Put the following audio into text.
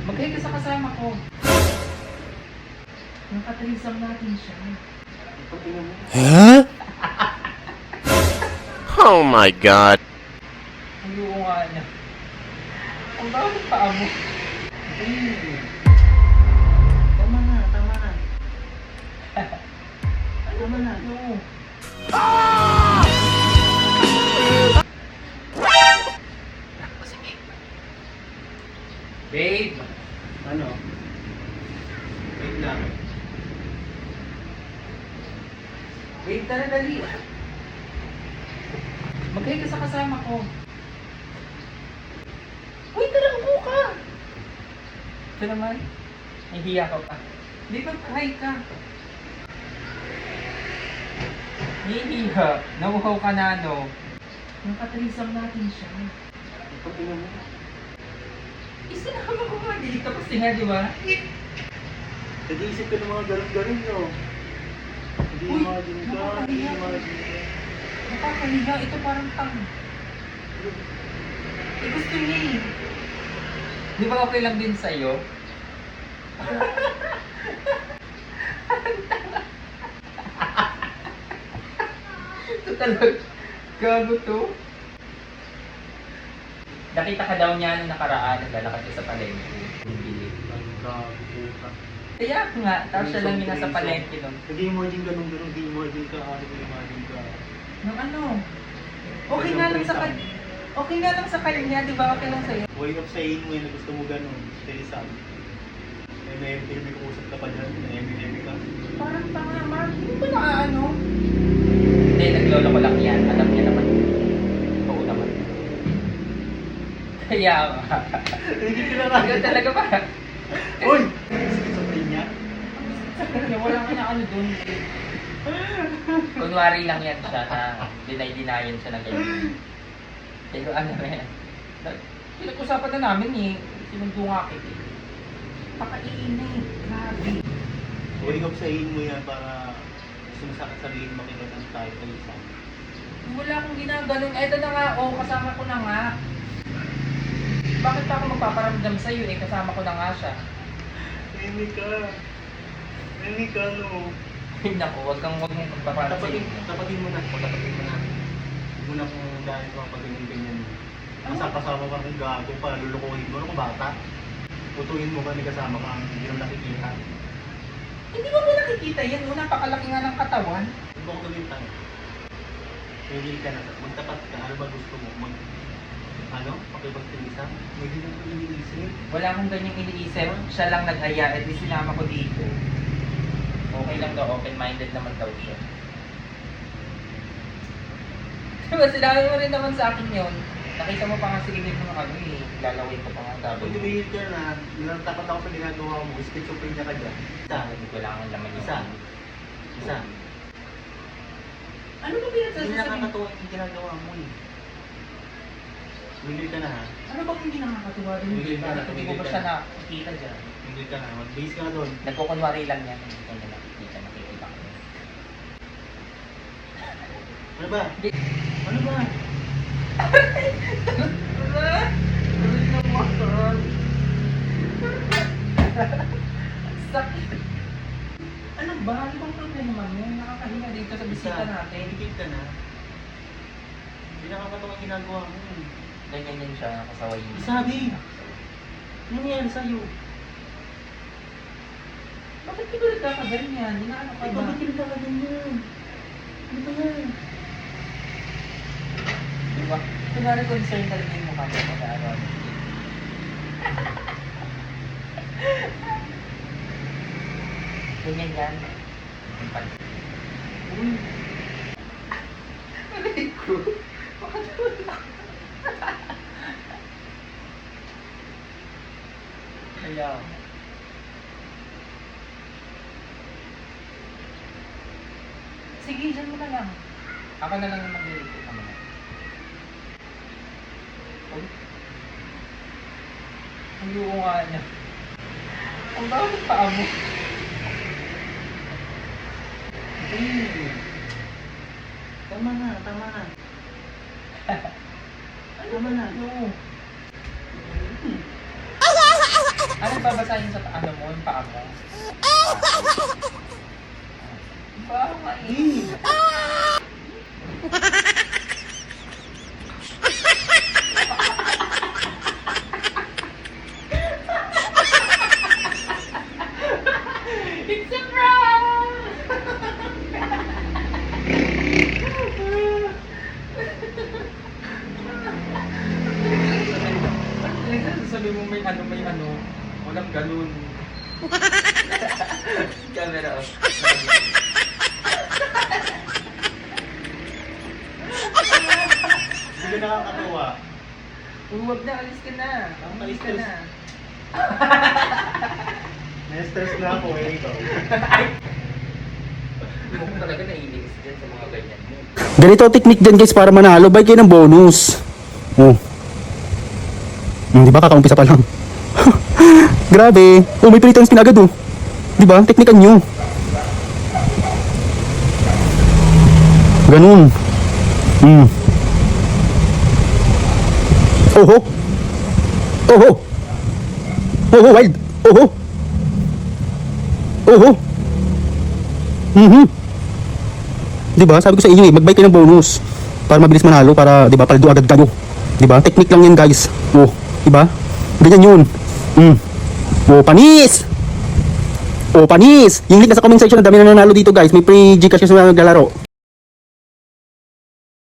Mag-hi ka sa kasama ko. Nakatrisam natin siya. Huh? Oh my god. Ayoko nga na. Ang bakit paa mo? Tama na, tama na. Ano Tama na. No. Babe! Ano? Wait lang. Babe, tara dali. Mag-hi ka sa kasama ko. Uy, tara, upo ka! Ito naman. Nahihiya ka pa. Di ba, hi ka? Nahihiya. Nauhaw ka na, no? Nakatrisam natin siya. Ito tingnan mo. Isinama ko nga dito kasi nga, di ba? Nag-iisip ka ng mga ganun-ganun, no? Hindi Uy, imagine ka, hindi nakakahiya. imagine ka. Nakakahiya. Ito parang tang. Eh, gusto niya eh. Di ba okay lang din sa'yo? Ito talaga. Gago to. Nakita ka daw niya nung nakaraan, naglalakad ka sa palengke. Bumili. Ang puta. Kaya nga, tapos siya lang yung nasa palengke nun. Nag-imagine ganun-ganun, nag-imagine ka, nag-imagine ka. Nung ano? Okay nga lang sa kanya. Okay nga lang sa kanya, di ba? Okay lang sa'yo. Way of saying mo yun na gusto mo ganun. Say something. May kuusap ka pa dyan, may ka. Parang tanga, Mark. Hindi ba naaano? Hindi, naglolo ko lang yan. Alam niya naman. Oo naman. Kaya nga. Hindi ka na Ikaw talaga ba? Uy! Sasabihin niya? Sa kanya, wala ka na ano dun. Kunwari lang yan siya na deny-denayan siya na ganyan. Pero ano na yan. Pinag-usapan na namin eh. Sinundo nga kita eh. Pakainit. Grabe. Way of saying mo yan para gusto mo sabihin makikinig tayo kay isa. Wala akong ginaganon. Eto na nga, oh, kasama ko na nga. Bakit pa ako magpaparamdam sa'yo eh? Kasama ko na nga siya. Mimi ka. Mimi ka, no. Ay naku, huwag mong magpaparamdam sa'yo. Tapatin mo na. Tapatin mo na. Huwag mo na kung dahil sa mga pag-ganyan mo. Kasama ka kung gago pa, lulukuhin mo. Ano kung bata? Putuin mo ka, may kasama ka, hindi mo nakikita. Hindi mo ba nakikita yan? Oh, napakalaki nga ng katawan. Huwag mo ko gawin tayo. Pwede ka na. Magtapat ka. Ano ba gusto mo? Pakipagtilisa? May ganyan ko iniisip. Wala akong ganyang iniisip. Siya lang nag-aya at di sinama ko dito. Okay lang daw, open-minded naman daw siya. Diba, sinabi mo rin naman sa akin yun. Nakita mo pa nga sa gilid ng ano eh. Lalawin ko pa nga ang Pag gagawin. tumihil ka na, nilantapat ako sa ginagawa mo, schizophrenia ka dyan. Isa. Hindi ko lang ang laman Isa. Isa. Ano ba Hindi pinagsasasabi? nakakatuwa yung ginagawa mo eh. Tumigil ka na ha. Ano bang hindi nakakatuwa din? Tumigil ka na, Hindi ko ba tumigil ka siya na. nakikita dyan? Tumigil ka na. Mag-base ka na doon. Nagkukunwari lang yan. Hindi ko na nakikita ko. Ano ba? Hindi. Ano ba? Sakit. Ano ba? Ano bang problema mo? Nakakahinga dito sa bisita natin. Tumigil ka na. Hindi nakakatuwa yung ginagawa mo eh. Ganyan yan siya, nakasaway niya. Isabi! Ano nangyari sa'yo? Bakit ka ba nagkakaganyan? Inaano ka Ay, ba? bakit kinagkakaganyan? Ano ba yan? Diba? Kunwari concern talaga yung mukha mo mag-aaral. Ganyan yan. Uy! Aray ko. Kaya. Sige, dyan mo na lang. Ako na lang yung maglilito ka muna. Uy. Ayoko nga na. Ang bakit paa mo? Tama na, tama na. Tama na. No. Ano babasahin sa ano mo, yung paa mo. Bawa nga eh. It's a prank! Sabi mo may ano, walang ganun. Camera off. Hindi ka nakakatawa. Huwag na, alis ka na. Alis ka na. Na-stress na ako eh ikaw. Hindi mo talaga naiinis dyan sa mga ganyan mo. Ganito ang technique dyan guys para manalo. Buy kayo ng bonus. Oh. Di ba kakaumpisa pa lang. Grabe. Oh, may pilitan spin agad oh. Di ba? Teknikan nyo. Ganun. Oho. Oho. Oho, wild. Oho. Oho. Di ba? Sabi ko sa inyo eh, mag-buy kayo ng bonus para mabilis manalo, para di ba, paldo agad kayo. Di ba? Technique lang yan, guys. Oh, di ba? Ganyan 'yun. Oh, panis. Oh, panis. Yung link nasa comment section, ang dami na nanalo dito, guys. May free Gcash sa mga naglalaro.